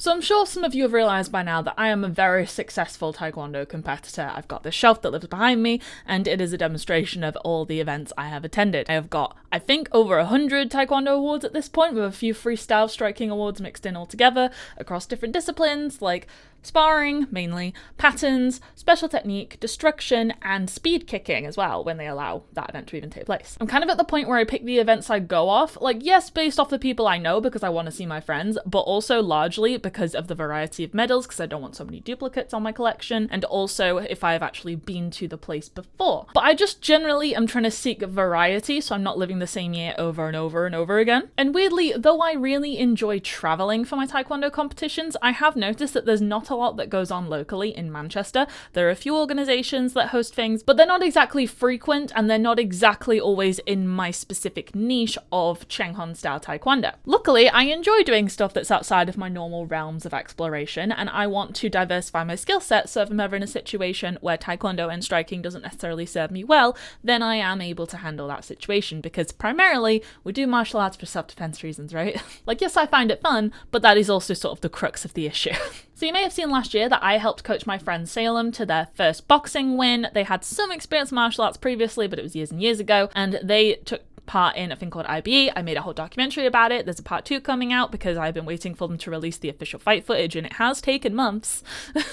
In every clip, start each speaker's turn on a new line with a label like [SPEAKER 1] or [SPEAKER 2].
[SPEAKER 1] So I'm sure some of you have realised by now that I am a very successful taekwondo competitor. I've got this shelf that lives behind me, and it is a demonstration of all the events I have attended. I have got, I think, over 100 taekwondo awards at this point, with a few freestyle striking awards mixed in all together across different disciplines like sparring, mainly, patterns, special technique, destruction, and speed kicking as well, when they allow that event to even take place. I'm kind of at the point where I pick the events I go off, like, yes, based off the people I know because I want to see my friends, but also largely because of the variety of medals, because I don't want so many duplicates on my collection, and also if I've actually been to the place before. But I just generally am trying to seek variety, so I'm not living the same year over and over and over again. And weirdly, though I really enjoy traveling for my taekwondo competitions, I have noticed that there's not a lot that goes on locally in Manchester. There are a few organisations that host things, but they're not exactly frequent, and they're not exactly always in my specific niche of Chenghon style taekwondo. Luckily, I enjoy doing stuff that's outside of my normal realms of exploration, and I want to diversify my skill set, so if I'm ever in a situation where taekwondo and striking doesn't necessarily serve me well, then I am able to handle that situation, because primarily we do martial arts for self-defense reasons, right? Like, yes, I find it fun, but that is also sort of the crux of the issue. So you may have seen last year that I helped coach my friend Salem to their first boxing win. They had some experience in martial arts previously, but it was years and years ago, and they took part in a thing called IBE. I made a whole documentary about it. There's a part 2 coming out because I've been waiting for them to release the official fight footage, and it has taken months,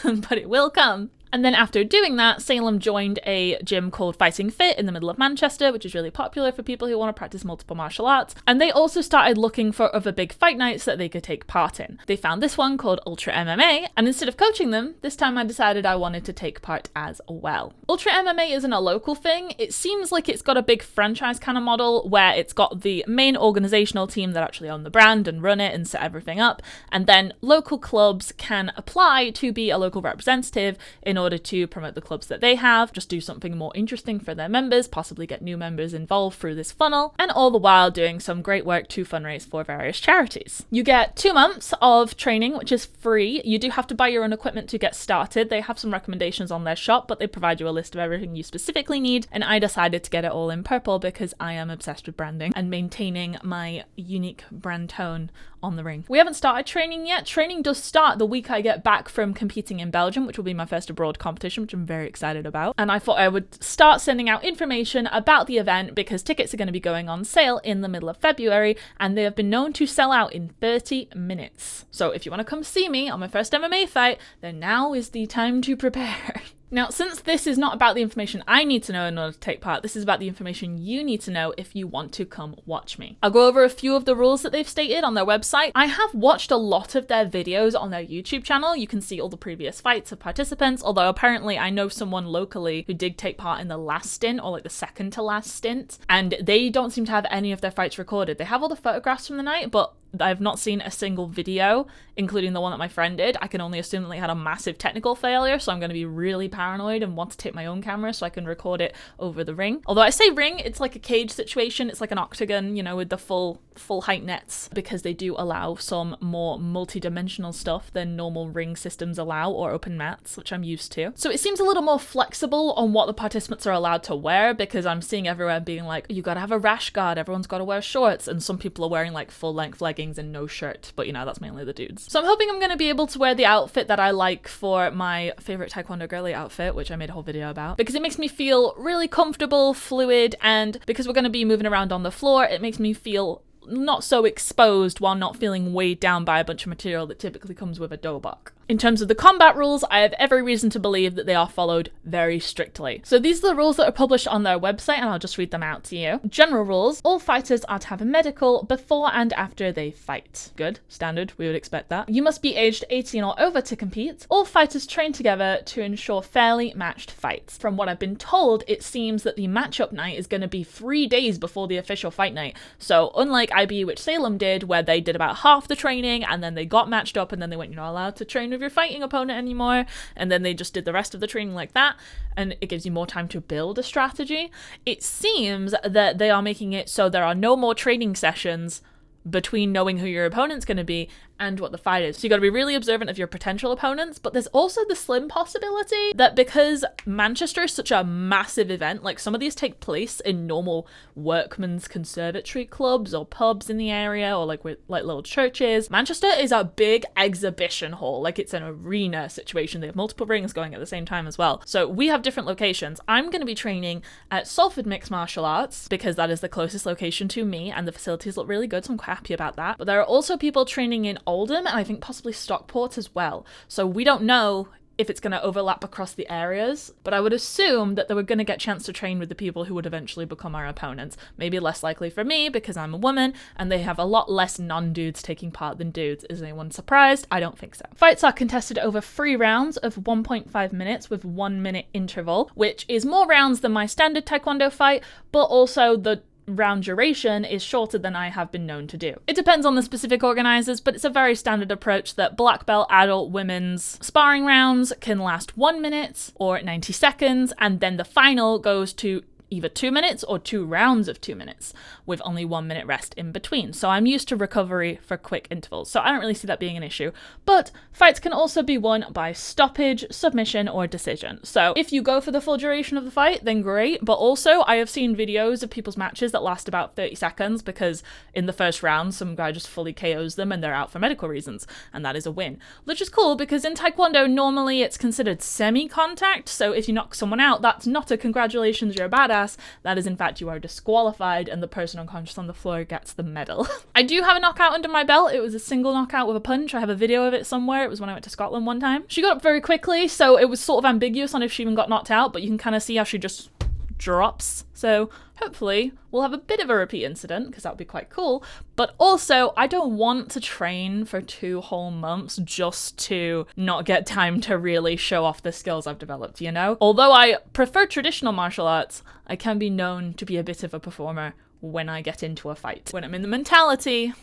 [SPEAKER 1] but it will come. And then after doing that, Salem joined a gym called Fighting Fit in the middle of Manchester, which is really popular for people who want to practice multiple martial arts. And they also started looking for other big fight nights that they could take part in. They found this one called Ultra MMA, and instead of coaching them, this time I decided I wanted to take part as well. Ultra MMA isn't a local thing. It seems like it's got a big franchise kind of model where it's got the main organizational team that actually own the brand and run it and set everything up. And then local clubs can apply to be a local representative in order to promote the clubs that they have, just do something more interesting for their members, possibly get new members involved through this funnel, and all the while doing some great work to fundraise for various charities. You get 2 months of training, which is free. You do have to buy your own equipment to get started. They have some recommendations on their shop, but they provide you a list of everything you specifically need, and I decided to get it all in purple because I am obsessed with branding and maintaining my unique brand tone on the ring. We haven't started training yet. Training does start the week I get back from competing in Belgium, which will be my first abroad competition, which I'm very excited about. And I thought I would start sending out information about the event because tickets are going to be going on sale in the middle of February, and they have been known to sell out in 30 minutes. So if you want to come see me on my first MMA fight, then now is the time to prepare. Now, since this is not about the information I need to know in order to take part, this is about the information you need to know if you want to come watch me. I'll go over a few of the rules that they've stated on their website. I have watched a lot of their videos on their YouTube channel. You can see all the previous fights of participants, although apparently I know someone locally who did take part in the last stint, or like the second to last stint, and they don't seem to have any of their fights recorded. They have all the photographs from the night, but I've not seen a single video, including the one that my friend did. I can only assume that they had a massive technical failure, so I'm going to be really paranoid and want to take my own camera so I can record it over the ring. Although I say ring, it's like a cage situation. It's like an octagon, you know, with the full height nets, because they do allow some more multi-dimensional stuff than normal ring systems allow, or open mats, which I'm used to. So it seems a little more flexible on what the participants are allowed to wear, because I'm seeing everywhere being like, you gotta have a rash guard, everyone's gotta wear shorts, and some people are wearing like full-length leggings and no shirt, but you know, that's mainly the dudes. So I'm hoping I'm going to be able to wear the outfit that I like for my favorite taekwondo girly outfit, which I made a whole video about, because it makes me feel really comfortable, fluid, and because we're going to be moving around on the floor, it makes me feel not so exposed while not feeling weighed down by a bunch of material that typically comes with a dobok. In terms of the combat rules, I have every reason to believe that they are followed very strictly. So these are the rules that are published on their website, and I'll just read them out to you. General rules: all fighters are to have a medical before and after they fight. Good, standard, we would expect that. You must be aged 18 or over to compete. All fighters train together to ensure fairly matched fights. From what I've been told, it seems that the matchup night is going to be 3 days before the official fight night. So unlike IBE, which Salem did, where they did about half the training and then they got matched up and then they went, you're not allowed to train with your fighting opponent anymore, and then they just did the rest of the training like that, and it gives you more time to build a strategy. It seems that they are making it so there are no more training sessions between knowing who your opponent's going to be and what the fight is. So you got to be really observant of your potential opponents, but there's also the slim possibility that because Manchester is such a massive event, like some of these take place in normal workmen's conservatory clubs or pubs in the area, or like with like little churches. Manchester is a big exhibition hall, like it's an arena situation. They have multiple rings going at the same time as well. So we have different locations. I'm going to be training at Salford Mixed Martial Arts because that is the closest location to me and the facilities look really good, so I'm quite happy about that. But there are also people training in Oldham and I think possibly Stockport as well. So we don't know if it's going to overlap across the areas, but I would assume that they were going to get a chance to train with the people who would eventually become our opponents. Maybe less likely for me because I'm a woman and they have a lot less non-dudes taking part than dudes. Is anyone surprised? I don't think so. Fights are contested over 3 rounds of 1.5 minutes with 1 minute interval, which is more rounds than my standard taekwondo fight, but also the round duration is shorter than I have been known to do. It depends on the specific organizers, but it's a very standard approach that black belt adult women's sparring rounds can last 1 minute or 90 seconds, and then the final goes to either 2 minutes or 2 rounds of 2 minutes with only 1 minute rest in between. So I'm used to recovery for quick intervals, so I don't really see that being an issue. But fights can also be won by stoppage, submission, or decision. So if you go for the full duration of the fight, then great. But also I have seen videos of people's matches that last about 30 seconds because in the first round, some guy just fully KOs them and they're out for medical reasons. And that is a win, which is cool because in Taekwondo, normally it's considered semi-contact. So if you knock someone out, that's not a congratulations, you're a badass. That is in fact you are disqualified and the person unconscious on the floor gets the medal. I do have a knockout under my belt. It was a single knockout with a punch. I have a video of it somewhere. It was when I went to Scotland one time. She got up very quickly, so it was sort of ambiguous on if she even got knocked out, but you can kind of see how she just drops. So hopefully we'll have a bit of a repeat incident because that would be quite cool. But also I don't want to train for 2 whole months just to not get time to really show off the skills I've developed, you know? Although I prefer traditional martial arts, I can be known to be a bit of a performer when I get into a fight. When I'm in the mentality,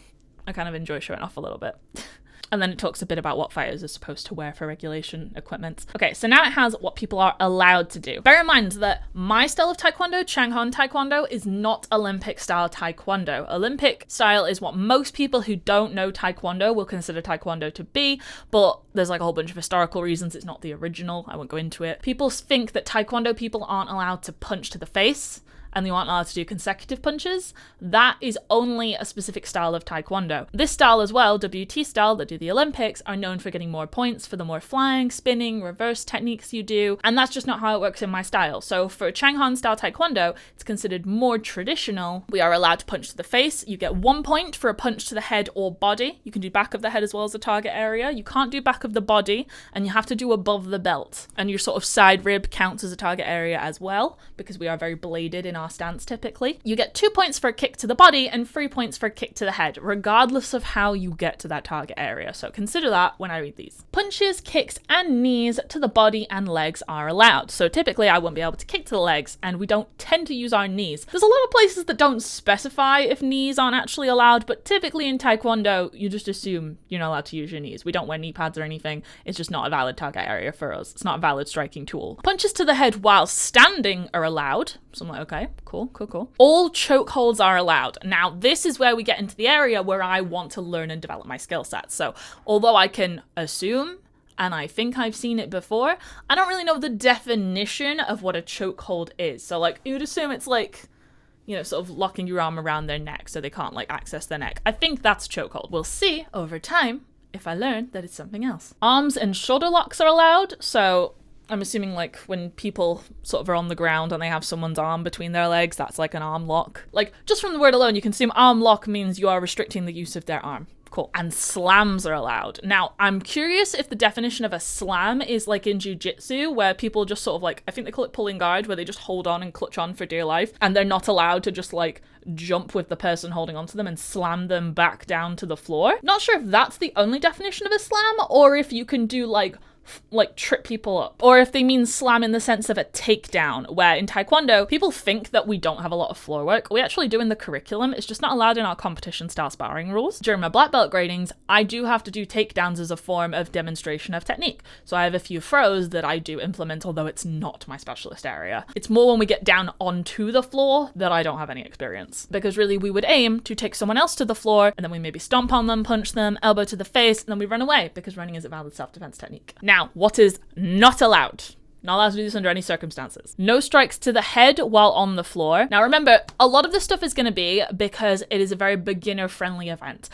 [SPEAKER 1] I kind of enjoy showing off a little bit. And then it talks a bit about what fighters are supposed to wear for regulation equipment. Okay, so now it has what people are allowed to do. Bear in mind that my style of Taekwondo, Changhan Taekwondo, is not Olympic style Taekwondo. Olympic style is what most people who don't know Taekwondo will consider Taekwondo to be, but there's like a whole bunch of historical reasons it's not the original. I won't go into it. People think that Taekwondo people aren't allowed to punch to the face and they aren't allowed to do consecutive punches. That is only a specific style of Taekwondo. This style as well, WT style, that do the Olympics, are known for getting more points for the more flying, spinning, reverse techniques you do, and that's just not how it works in my style. So for Changhan style Taekwondo, it's considered more traditional. We are allowed to punch to the face. You get 1 point for a punch to the head or body. You can do back of the head as well as the target area. You can't do back of the body, and you have to do above the belt. And your sort of side rib counts as a target area as well, because we are very bladed in our stance typically. You get 2 points for a kick to the body and 3 points for a kick to the head, regardless of how you get to that target area. So consider that when I read these. Punches, kicks, and knees to the body and legs are allowed. So typically I wouldn't be able to kick to the legs, and we don't tend to use our knees. There's a lot of places that don't specify if knees aren't actually allowed, but typically in Taekwondo, you just assume you're not allowed to use your knees. We don't wear knee pads or anything. It's just not a valid target area for us. It's not a valid striking tool. Punches to the head while standing are allowed. So I'm like, okay, cool. All choke holds are allowed. Now, this is where we get into the area where I want to learn and develop my skill set. So although I can assume, and I think I've seen it before, I don't really know the definition of what a choke hold is. So like, you'd assume it's like, you know, sort of locking your arm around their neck so they can't like access their neck. I think that's chokehold. We'll see over time if I learn that it's something else. Arms and shoulder locks are allowed. So I'm assuming like when people sort of are on the ground and they have someone's arm between their legs, that's like an arm lock. Like just from the word alone, you can assume arm lock means you are restricting the use of their arm. Cool. And slams are allowed. Now, I'm curious if the definition of a slam is like in jiu-jitsu, where people just sort of like, I think they call it pulling guard, where they just hold on and clutch on for dear life, and they're not allowed to just like jump with the person holding onto them and slam them back down to the floor. Not sure if that's the only definition of a slam, or if you can do like like trip people up, or if they mean slam in the sense of a takedown, where in taekwondo people think that we don't have a lot of floor work. We actually do in the curriculum, it's just not allowed in our competition style sparring rules. During my black belt gradings, I do have to do takedowns as a form of demonstration of technique, so I have a few throws that I do implement, although it's not my specialist area. It's more when we get down onto the floor that I don't have any experience, because really we would aim to take someone else to the floor and then we maybe stomp on them, punch them, elbow to the face, and then we run away, because running is a valid self-defense technique. Now, what is not allowed? Not allowed to do this under any circumstances. No strikes to the head while on the floor. Now remember, a lot of this stuff is going to be because it is a very beginner-friendly event.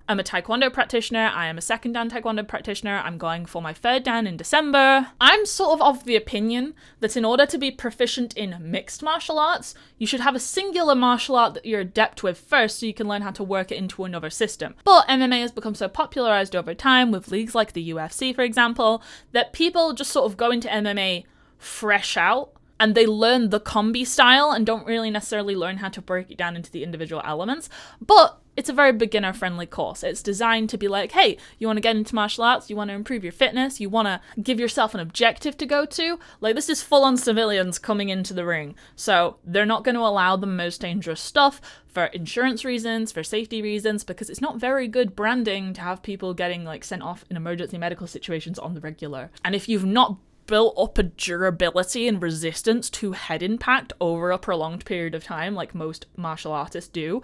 [SPEAKER 1] I'm a taekwondo practitioner. I am a second dan taekwondo practitioner. I'm going for my third dan in December. I'm sort of the opinion that in order to be proficient in mixed martial arts, you should have a singular martial art that you're adept with first so you can learn how to work it into another system. But MMA has become so popularized over time with leagues like the UFC, for example, that people just sort of go into MMA fresh out and they learn the combi style and don't really necessarily learn how to break it down into the individual elements. But it's a very beginner-friendly course. It's designed to be like, hey, you want to get into martial arts, you want to improve your fitness, you want to give yourself an objective to go to. Like, this is full-on civilians coming into the ring. So they're not going to allow the most dangerous stuff for insurance reasons, for safety reasons, because it's not very good branding to have people getting like sent off in emergency medical situations on the regular. And if you've not built up a durability and resistance to head impact over a prolonged period of time, like most martial artists do,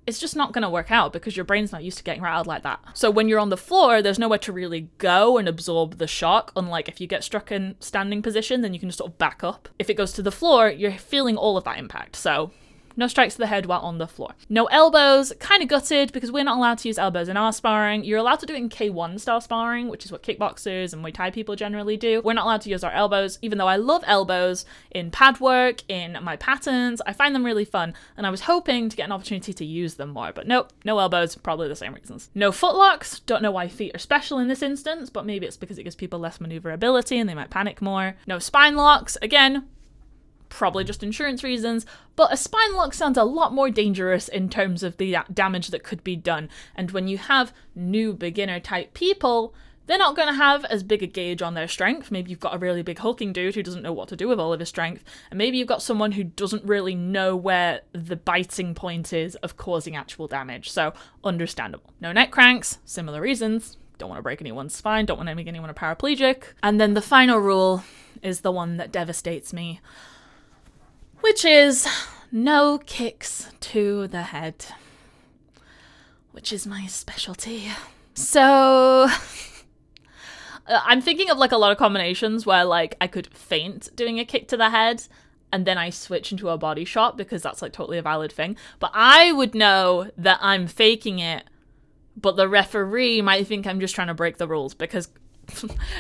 [SPEAKER 1] it's just not going to work out because your brain's not used to getting rattled like that. So when you're on the floor, there's nowhere to really go and absorb the shock. Unlike if you get struck in standing position, then you can just sort of back up. If it goes to the floor, you're feeling all of that impact. So no strikes to the head while on the floor. No elbows, kind of gutted because we're not allowed to use elbows in our sparring. You're allowed to do it in K1 style sparring, which is what kickboxers and Muay Thai people generally do. We're not allowed to use our elbows, even though I love elbows in pad work, in my patterns. I find them really fun, and I was hoping to get an opportunity to use them more, but nope, no elbows, probably the same reasons. No footlocks, don't know why feet are special in this instance, but maybe it's because it gives people less maneuverability and they might panic more. No spine locks, again, probably just insurance reasons, but a spine lock sounds a lot more dangerous in terms of the damage that could be done. And when you have new beginner type people, they're not going to have as big a gauge on their strength. Maybe you've got a really big hulking dude who doesn't know what to do with all of his strength, and maybe you've got someone who doesn't really know where the biting point is of causing actual damage. So understandable. No neck cranks, similar reasons. Don't want to break anyone's spine, don't want to make anyone a paraplegic. And then the final rule is the one that devastates me, which is no kicks to the head, which is my specialty. So I'm thinking of like a lot of combinations where like I could feint doing a kick to the head and then I switch into a body shot because that's like totally a valid thing. But I would know that I'm faking it, but the referee might think I'm just trying to break the rules, because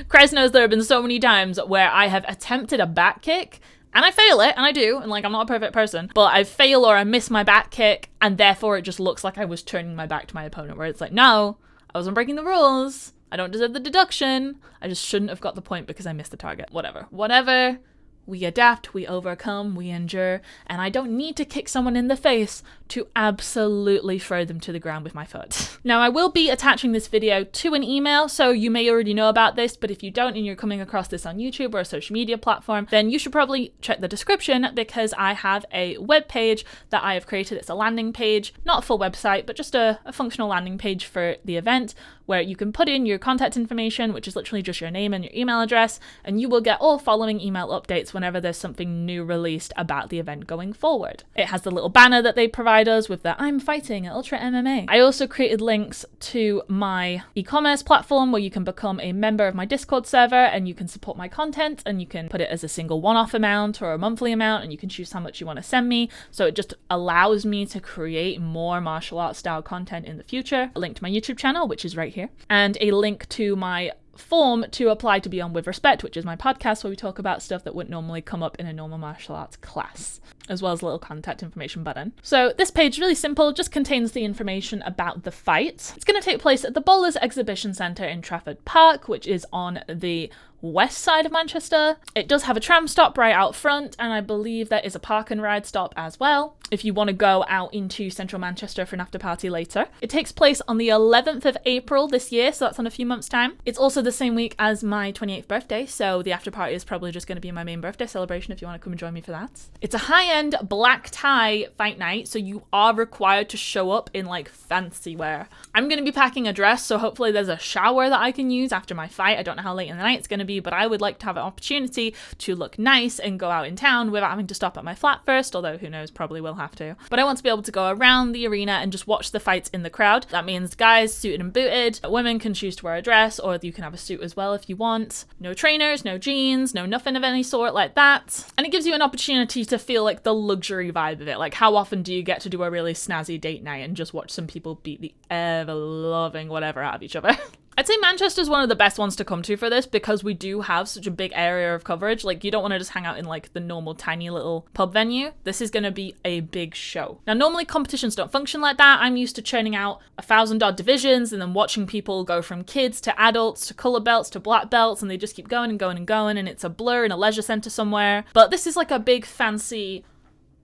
[SPEAKER 1] Christ knows there have been so many times where I have attempted a back kick and I fail it, and I do, and like I'm not a perfect person, but I fail or I miss my back kick, and therefore it just looks like I was turning my back to my opponent, where it's like, no, I wasn't breaking the rules, I don't deserve the deduction, I just shouldn't have got the point because I missed the target. Whatever. We adapt, we overcome, we endure, and I don't need to kick someone in the face to absolutely throw them to the ground with my foot. Now, I will be attaching this video to an email, so you may already know about this, but if you don't and you're coming across this on YouTube or a social media platform, then you should probably check the description, because I have a web page that I have created. It's a landing page, not a full website, but just a functional landing page for the event, where you can put in your contact information, which is literally just your name and your email address, and you will get all following email updates whenever there's something new released about the event going forward. It has the little banner that they provide us with the I'm fighting at Ultra MMA. I also created links to my e-commerce platform where you can become a member of my Discord server and you can support my content, and you can put it as a single one-off amount or a monthly amount, and you can choose how much you want to send me. So it just allows me to create more martial arts style content in the future. A link to my YouTube channel, which is right here, and a link to my form to apply to be on With Respect, which is my podcast where we talk about stuff that wouldn't normally come up in a normal martial arts class. as well as a little contact information button. So this page is really simple, just contains the information about the fight. It's going to take place at the Bowlers Exhibition Centre in Trafford Park, which is on the west side of Manchester. It does have a tram stop right out front, and I believe there is a park and ride stop as well if you want to go out into central Manchester for an after party later. It takes place on the 11th of April this year, so that's on a few months' time. It's also the same week as my 28th birthday, so the after party is probably just going to be my main birthday celebration if you want to come and join me for that. It's a high-end black tie fight night, so you are required to show up in like fancy wear. I'm going to be packing a dress, so hopefully there's a shower that I can use after my fight. I don't know how late in the night it's going to be, but I would like to have an opportunity to look nice and go out in town without having to stop at my flat first, although who knows, probably will have to. But I want to be able to go around the arena and just watch the fights in the crowd. That means guys suited and booted. Women can choose to wear a dress, or you can have a suit as well if you want. No trainers, no jeans, no nothing of any sort like that. And it gives you an opportunity to feel like the luxury vibe of it. Like, how often do you get to do a really snazzy date night and just watch some people beat the ever-loving whatever out of each other? I'd say Manchester's one of the best ones to come to for this because we do have such a big area of coverage. Like, you don't want to just hang out in like the normal tiny little pub venue. This is going to be a big show. Now, normally competitions don't function like that. I'm used to churning out 1,000-odd divisions and then watching people go from kids to adults to colour belts to black belts, and they just keep going and going and going, and it's a blur in a leisure centre somewhere. But this is like a big fancy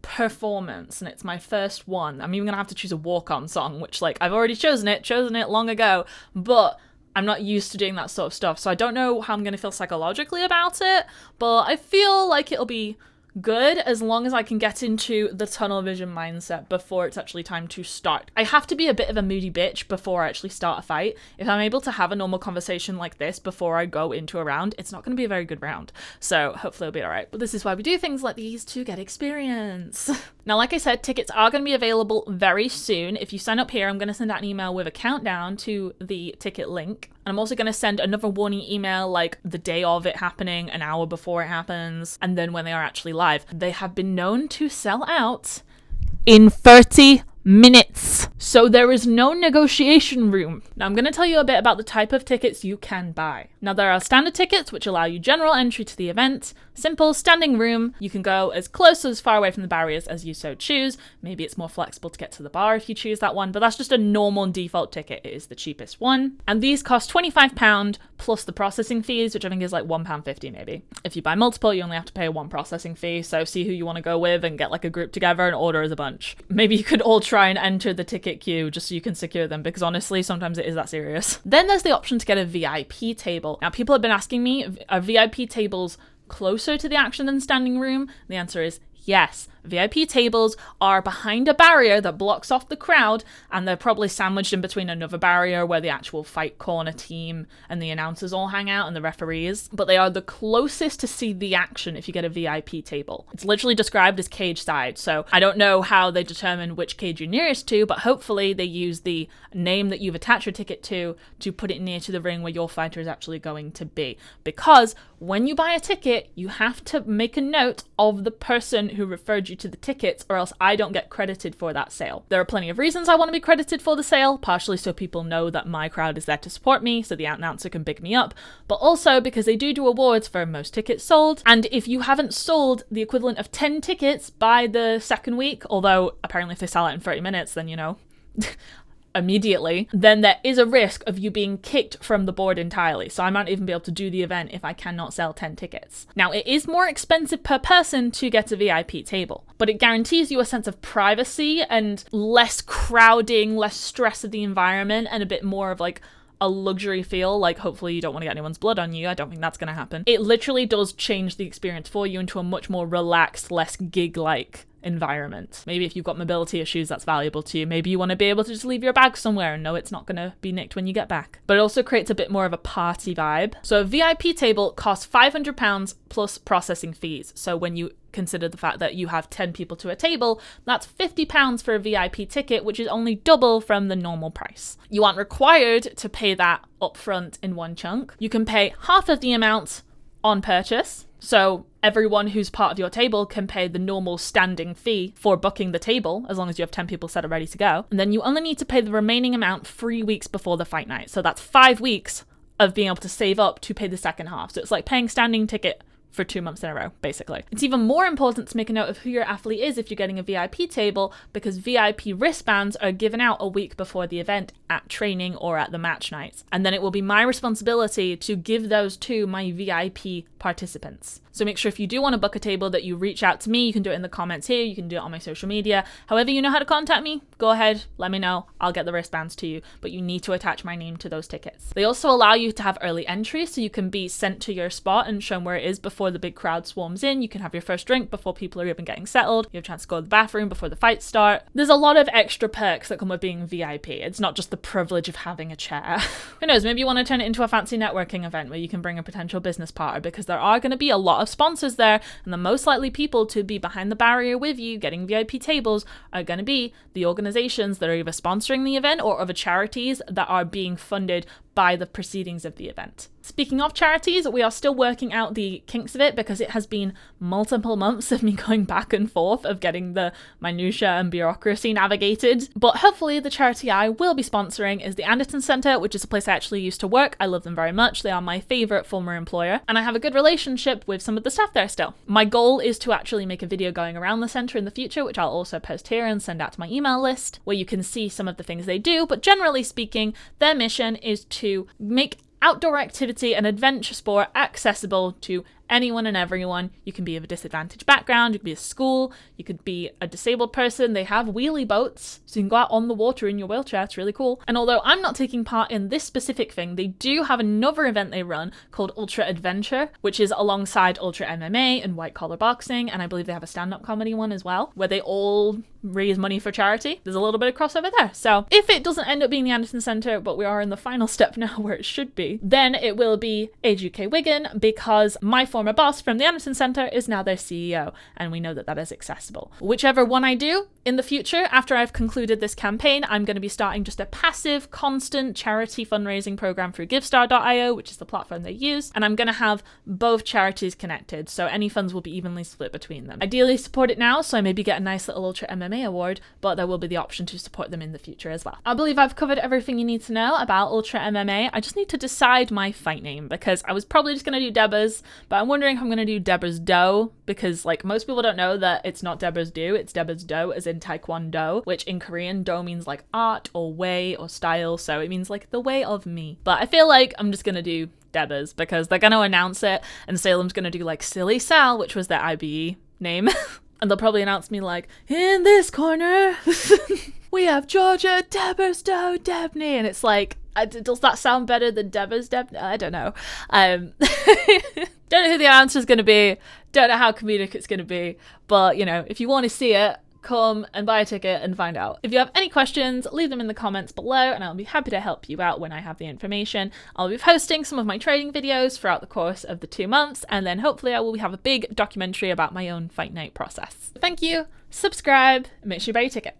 [SPEAKER 1] performance, and it's my first one. I'm even going to have to choose a walk-on song, which like I've already chosen it long ago, but I'm not used to doing that sort of stuff, so I don't know how I'm going to feel psychologically about it, but I feel like it'll be good as long as I can get into the tunnel vision mindset before it's actually time to start. I have to be a bit of a moody bitch before I actually start a fight. If I'm able to have a normal conversation like this before I go into a round, it's not going to be a very good round. So hopefully it'll be alright. But this is why we do things like these, to get experience. Now, like I said, tickets are going to be available very soon. If you sign up here, I'm going to send out an email with a countdown to the ticket link. And I'm also going to send another warning email like the day of it happening, an hour before it happens, and then when they are actually live. They have been known to sell out in 30 minutes. So there is no negotiation room. Now I'm going to tell you a bit about the type of tickets you can buy. Now there are standard tickets which allow you general entry to the event, simple standing room. You can go as close or as far away from the barriers as you so choose. Maybe it's more flexible to get to the bar if you choose that one, but that's just a normal default ticket. It is the cheapest one. And these cost £25 plus the processing fees, which I think is like £1.50 maybe. If you buy multiple, you only have to pay one processing fee. So see who you want to go with and get like a group together and order as a bunch. Maybe you could all try and enter the ticket queue just so you can secure them, because honestly, sometimes it is that serious. Then there's the option to get a VIP table. Now people have been asking me, are VIP tables closer to the action than standing room? The answer is yes. VIP tables are behind a barrier that blocks off the crowd, and they're probably sandwiched in between another barrier where the actual fight corner team and the announcers all hang out and the referees, but they are the closest to see the action if you get a VIP table. It's literally described as cage side, so I don't know how they determine which cage you're nearest to, but hopefully they use the name that you've attached your ticket to put it near to the ring where your fighter is actually going to be. Because when you buy a ticket, you have to make a note of the person who referred you to the tickets, or else I don't get credited for that sale. There are plenty of reasons I want to be credited for the sale, partially so people know that my crowd is there to support me, so the announcer can pick me up, but also because they do awards for most tickets sold, and if you haven't sold the equivalent of 10 tickets by the second week, although apparently if they sell out in 30 minutes, then you know, immediately, then there is a risk of you being kicked from the board entirely. So I might even be able to do the event if I cannot sell 10 tickets. Now, it is more expensive per person to get a VIP table, but it guarantees you a sense of privacy and less crowding, less stress of the environment, and a bit more of like a luxury feel. Like, hopefully you don't want to get anyone's blood on you. I don't think that's going to happen. It literally does change the experience for you into a much more relaxed, less gig-like environment. Maybe if you've got mobility issues, that's valuable to you. Maybe you want to be able to just leave your bag somewhere and know it's not going to be nicked when you get back. But it also creates a bit more of a party vibe. So a VIP table costs £500 plus processing fees. So when you consider the fact that you have 10 people to a table, that's £50 for a VIP ticket, which is only double from the normal price. You aren't required to pay that upfront in one chunk. You can pay half of the amount on purchase. So everyone who's part of your table can pay the normal standing fee for booking the table, as long as you have 10 people set up ready to go. And then you only need to pay the remaining amount 3 weeks before the fight night. So that's 5 weeks of being able to save up to pay the second half. So it's like paying standing ticket for 2 months in a row, basically. It's even more important to make a note of who your athlete is if you're getting a VIP table, because VIP wristbands are given out a week before the event at training or at the match nights. And then it will be my responsibility to give those to my VIP participants. So make sure if you do want to book a table that you reach out to me. You can do it in the comments here. You can do it on my social media. However you know how to contact me, go ahead, let me know. I'll get the wristbands to you, but you need to attach my name to those tickets. They also allow you to have early entry, so you can be sent to your spot and shown where it is before the big crowd swarms in. You can have your first drink before people are even getting settled. You have a chance to go to the bathroom before the fights start. There's a lot of extra perks that come with being VIP. It's not just the privilege of having a chair. Who knows, maybe you want to turn it into a fancy networking event where you can bring a potential business partner, because there are going to be a lot of sponsors there, and the most likely people to be behind the barrier with you getting VIP tables are going to be the organizations that are either sponsoring the event or other charities that are being funded by the proceedings of the event. Speaking of charities, we are still working out the kinks of it, because it has been multiple months of me going back and forth of getting the minutiae and bureaucracy navigated. But hopefully the charity I will be sponsoring is the Anderson Centre, which is a place I actually used to work. I love them very much. They are my favourite former employer, and I have a good relationship with some of the staff there still. My goal is to actually make a video going around the centre in the future, which I'll also post here and send out to my email list, where you can see some of the things they do. But generally speaking, their mission is to make outdoor activity and adventure sport accessible to anyone and everyone. You can be of a disadvantaged background, you could be a school, you could be a disabled person. They have wheelie boats, so you can go out on the water in your wheelchair. It's really cool. And although I'm not taking part in this specific thing, they do have another event they run called Ultra Adventure, which is alongside Ultra MMA and white collar boxing, and I believe they have a stand-up comedy one as well, where they all raise money for charity. There's a little bit of crossover there. So if it doesn't end up being the Anderson Centre, but we are in the final step now where it should be, then it will be Age UK Wigan, because my former boss from the Anderson Centre is now their CEO, and we know that that is accessible. Whichever one I do in the future, after I've concluded this campaign, I'm going to be starting just a passive, constant charity fundraising program through givestar.io, which is the platform they use, and I'm going to have both charities connected, so any funds will be evenly split between them. Ideally support it now, so I maybe get a nice little Ultra MMA award, but there will be the option to support them in the future as well. I believe I've covered everything you need to know about Ultra MMA. I just need to decide my fight name, because I was probably just going to do Debbers, but I'm wondering if I'm going to do DebbersDo, because like most people don't know that it's not DebbersDo, it's DebbersDo as in taekwondo, which in Korean do means like art or way or style, so it means like the way of me. But I feel like I'm just going to do Debbers, because they're going to announce it, and Salem's going to do like Silly Sal, which was their IBE name. And they'll probably announce me like, in this corner, we have Georgia, DebbersDo, Debney. And it's like, does that sound better than Debney? I don't know. Don't know who the announcer is going to be. Don't know how comedic it's going to be. But, you know, if you want to see it, come and buy a ticket and find out. If you have any questions, leave them in the comments below, and I'll be happy to help you out when I have the information. I'll be posting some of my training videos throughout the course of the 2 months, and then hopefully I will have a big documentary about my own fight night process. Thank you, subscribe, and make sure you buy your ticket.